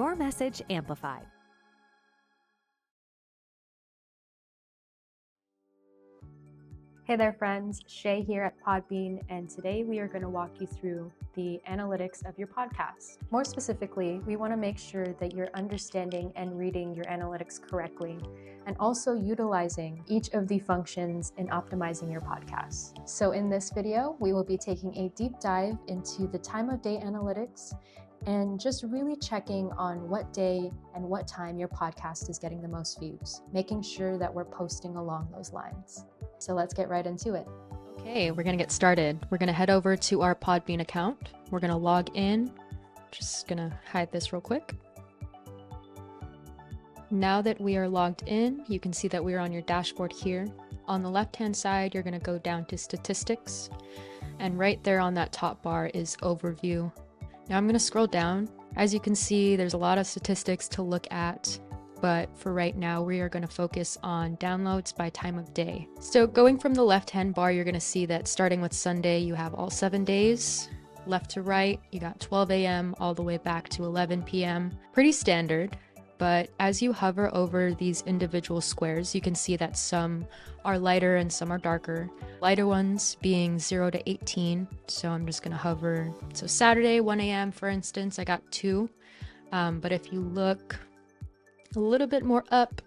your message amplified. Hey there friends, Shay here at Podbean, and today we are going to walk you through the analytics of your podcast. More specifically, we want to make sure that you're understanding and reading your analytics correctly, and also utilizing each of the functions in optimizing your podcast. So in this video, we will be taking a deep dive into the time of day analytics and just really checking on what day and what time your podcast is getting the most views, making sure that we're posting along those lines. So let's get right into it. Okay, we're gonna get started. We're gonna head over to our Podbean account. We're gonna log in. Just gonna hide this real quick. Now that we are logged in, you can see that we're on your dashboard here. On the left-hand side, you're gonna go down to statistics. And right there on that top bar is overview. Now I'm gonna scroll down. As you can see, there's a lot of statistics to look at, but for right now, we are going to focus on downloads by time of day. So going from the left-hand bar, you're going to see that starting with Sunday, you have all 7 days. Left to right, you got 12 a.m. all the way back to 11 p.m. Pretty standard, but as you hover over these individual squares, you can see that some are lighter and some are darker. Lighter ones being 0 to 18, so I'm just going to hover. So Saturday, 1 a.m., for instance, I got 2, but if you look a little bit more up,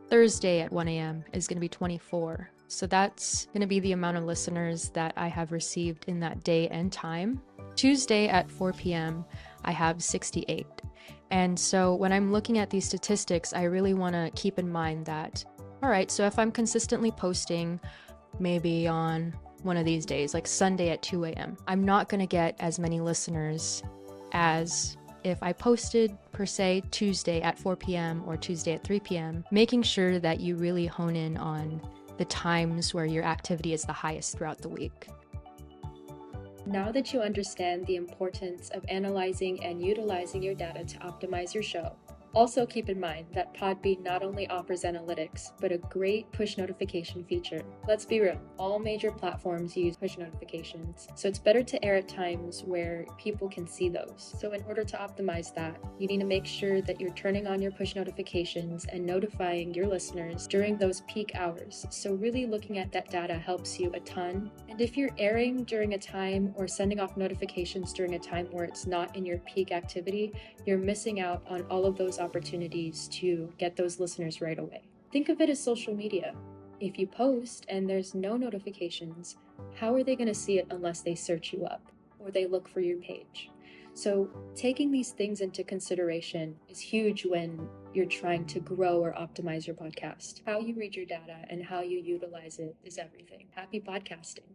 Thursday at 1 a.m. is going to be 24. So that's going to be the amount of listeners that I have received in that day and time. Tuesday at 4 p.m., I have 68. And so when I'm looking at these statistics, I really want to keep in mind that, all right, so if I'm consistently posting maybe on one of these days, like Sunday at 2 a.m., I'm not going to get as many listeners as if I posted, per se, Tuesday at 4 p.m. or Tuesday at 3 p.m., making sure that you really hone in on the times where your activity is the highest throughout the week. Now that you understand the importance of analyzing and utilizing your data to optimize your show, also keep in mind that Podbean not only offers analytics, but a great push notification feature. Let's be real, all major platforms use push notifications, so it's better to air at times where people can see those. So in order to optimize that, you need to make sure that you're turning on your push notifications and notifying your listeners during those peak hours. So really looking at that data helps you a ton. And if you're airing during a time or sending off notifications during a time where it's not in your peak activity, you're missing out on all of those opportunities to get those listeners right away. Think of it as social media. If you post and there's no notifications, how are they going to see it unless they search you up or they look for your page? So taking these things into consideration is huge when you're trying to grow or optimize your podcast. How you read your data and how you utilize it is everything. Happy podcasting.